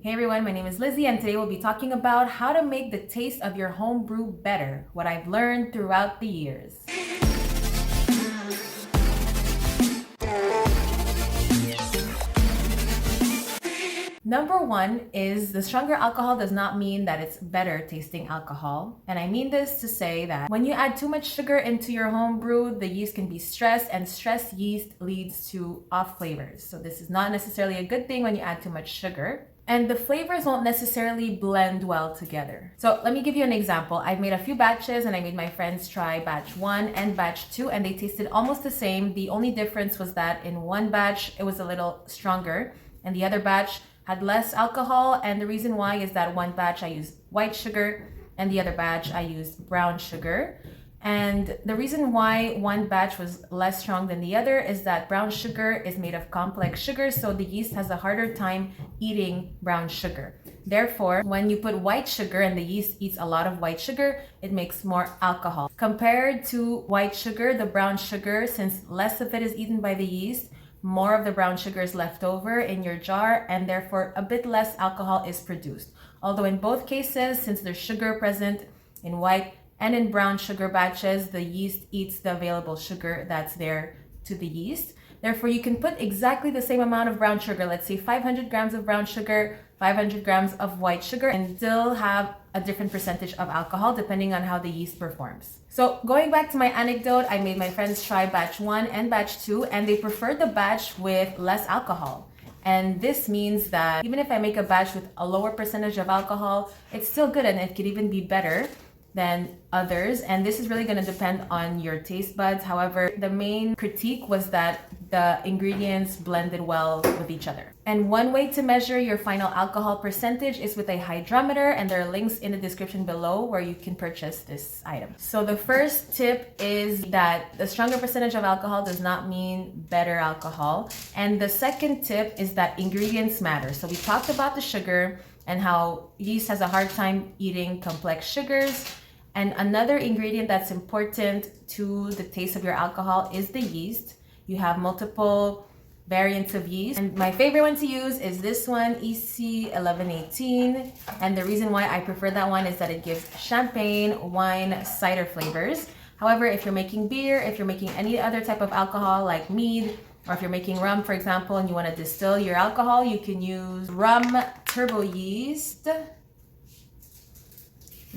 Hey everyone, my name is Lizzie and today we'll be talking about how to make the taste of your home brew better, what I've learned throughout the years. Number one is the stronger alcohol does not mean that it's better tasting alcohol. And I mean this to say that when you add too much sugar into your home brew, the yeast can be stressed, and stressed yeast leads to off flavors. So this is not necessarily a good thing when you add too much sugar. And the flavors won't necessarily blend well together. So let me give you an example. I've made a few batches and I made my friends try batch 1 and batch 2 and they tasted almost the same. The only difference was that in one batch it was a little stronger and the other batch had less alcohol, and the reason why is that one batch I used white sugar and the other batch I used brown sugar. And the reason why one batch was less strong than the other is that brown sugar is made of complex sugar, so the yeast has a harder time eating brown sugar. Therefore, when you put white sugar and the yeast eats a lot of white sugar, it makes more alcohol. Compared to white sugar, the brown sugar, since less of it is eaten by the yeast, more of the brown sugar is left over in your jar and therefore a bit less alcohol is produced. Although in both cases, since there's sugar present in white and in brown sugar batches, the yeast eats the available sugar that's there to the yeast. Therefore, you can put exactly the same amount of brown sugar, let's say 500 grams of brown sugar, 500 grams of white sugar, and still have a different percentage of alcohol depending on how the yeast performs. So going back to my anecdote, I made my friends try batch 1 and batch 2 and they preferred the batch with less alcohol. And this means that even if I make a batch with a lower percentage of alcohol, it's still good and it could even be better than others, and this is really going to depend on your taste buds. However, the main critique was that the ingredients blended well with each other. And one way to measure your final alcohol percentage is with a hydrometer, and there are links in the description below where you can purchase this item. So the first tip is that the stronger percentage of alcohol does not mean better alcohol. And the second tip is that ingredients matter. So we talked about the sugar and how yeast has a hard time eating complex sugars. And another ingredient that's important to the taste of your alcohol is the yeast. You have multiple variants of yeast. And my favorite one to use is this one, EC1118. And the reason why I prefer that one is that it gives champagne, wine, cider flavors. However, if you're making beer, if you're making any other type of alcohol like mead, or if you're making rum, for example, and you want to distill your alcohol, you can use rum turbo yeast.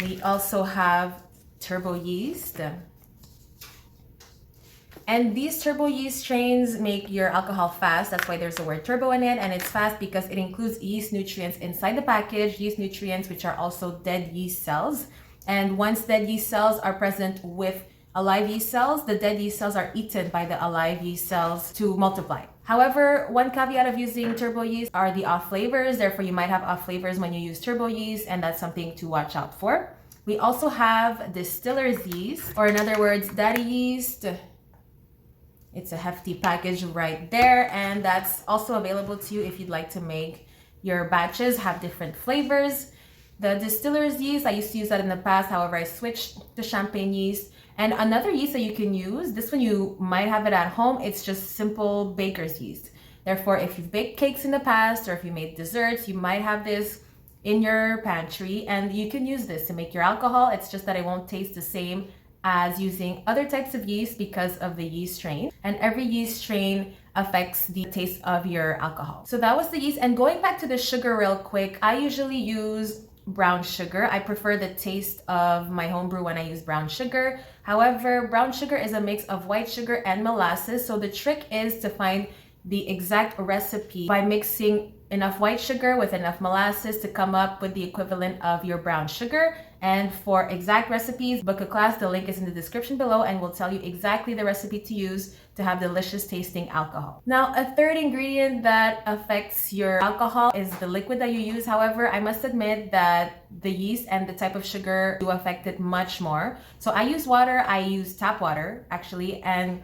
We also have turbo yeast. And these turbo yeast strains make your alcohol fast. That's why there's the word turbo in it. And it's fast because it includes yeast nutrients inside the package, yeast nutrients which are also dead yeast cells. And once dead yeast cells are present with alive yeast cells, the dead yeast cells are eaten by the alive yeast cells to multiply. However, one caveat of using turbo yeast are the off flavors. Therefore, you might have off flavors when you use turbo yeast, and that's something to watch out for. We also have distiller's yeast, or in other words, daddy yeast. It's a hefty package right there, and that's also available to you if you'd like to make your batches have different flavors. The distiller's yeast, I used to use that in the past. However, I switched to champagne yeast. And another yeast that you can use, this one you might have it at home, it's just simple baker's yeast. Therefore, if you've baked cakes in the past or if you made desserts, you might have this in your pantry and you can use this to make your alcohol. It's just that it won't taste the same as using other types of yeast because of the yeast strain. And every yeast strain affects the taste of your alcohol. So that was the yeast. And going back to the sugar real quick, I usually use brown sugar. I prefer the taste of my homebrew when I use brown sugar. However, brown sugar is a mix of white sugar and molasses. So the trick is to find the exact recipe by mixing enough white sugar with enough molasses to come up with the equivalent of your brown sugar. And for exact recipes, book a class. The link is in the description below and will tell you exactly the recipe to use to have delicious tasting alcohol. Now, a third ingredient that affects your alcohol is the liquid that you use. However, I must admit that the yeast and the type of sugar do affect it much more. So I use water. I use tap water actually, and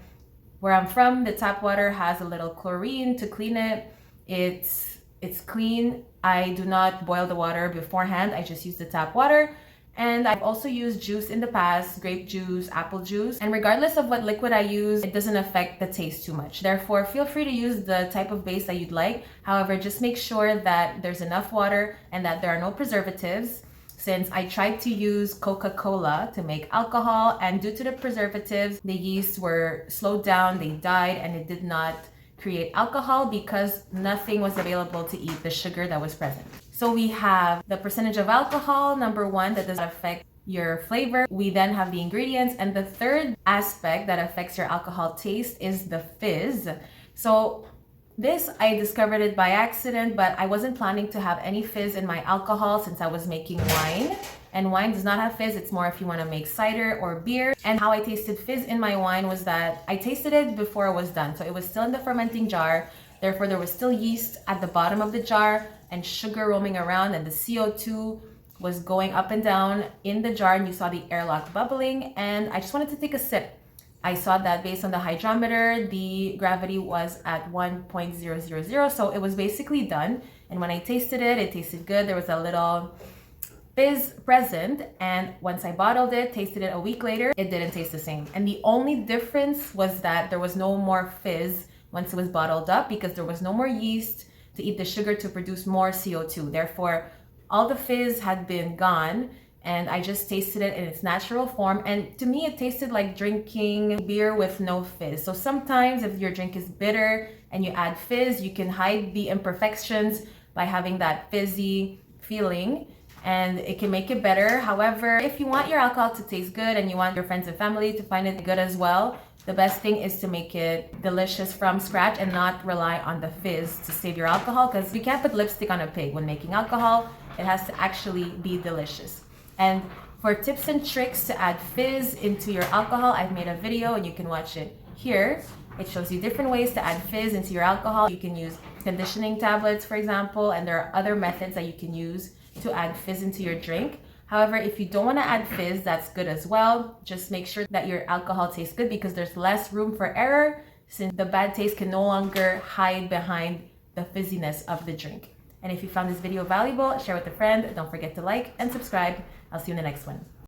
where I'm from, the tap water has a little chlorine to clean it. It's clean. I do not boil the water beforehand. I just use the tap water. And I've also used juice in the past, grape juice, apple juice. And regardless of what liquid I use, it doesn't affect the taste too much. Therefore, feel free to use the type of base that you'd like. However, just make sure that there's enough water and that there are no preservatives. Since I tried to use Coca-Cola to make alcohol, and due to the preservatives, the yeast were slowed down, they died, and it did not create alcohol because nothing was available to eat the sugar that was present. So we have the percentage of alcohol, number one, that does not affect your flavor. We then have the ingredients, and the third aspect that affects your alcohol taste is the fizz. So this, I discovered it by accident, but I wasn't planning to have any fizz in my alcohol since I was making wine. And wine does not have fizz, it's more if you want to make cider or beer. And how I tasted fizz in my wine was that I tasted it before it was done. So it was still in the fermenting jar, therefore there was still yeast at the bottom of the jar and sugar roaming around, and the CO2 was going up and down in the jar, and you saw the airlock bubbling. And I just wanted to take a sip. I saw that based on the hydrometer, the gravity was at 1.000, so it was basically done. And when I tasted it, it tasted good. There was a little fizz present, and once I bottled it, tasted it a week later, it didn't taste the same. And the only difference was that there was no more fizz once it was bottled up because there was no more yeast to eat the sugar to produce more CO2. Therefore, all the fizz had been gone, and I just tasted it in its natural form. And to me, it tasted like drinking beer with no fizz. So sometimes if your drink is bitter and you add fizz, you can hide the imperfections by having that fizzy feeling, and it can make it better. However, if you want your alcohol to taste good and you want your friends and family to find it good as well, the best thing is to make it delicious from scratch and not rely on the fizz to save your alcohol, because you can't put lipstick on a pig when making alcohol. It has to actually be delicious. And for tips and tricks to add fizz into your alcohol, I've made a video and you can watch it here. It shows you different ways to add fizz into your alcohol. You can use conditioning tablets, for example, and there are other methods that you can use to add fizz into your drink. However, if you don't want to add fizz, that's good as well. Just make sure that your alcohol tastes good because there's less room for error, since the bad taste can no longer hide behind the fizziness of the drink. And if you found this video valuable, share with a friend. Don't forget to like and subscribe. I'll see you in the next one.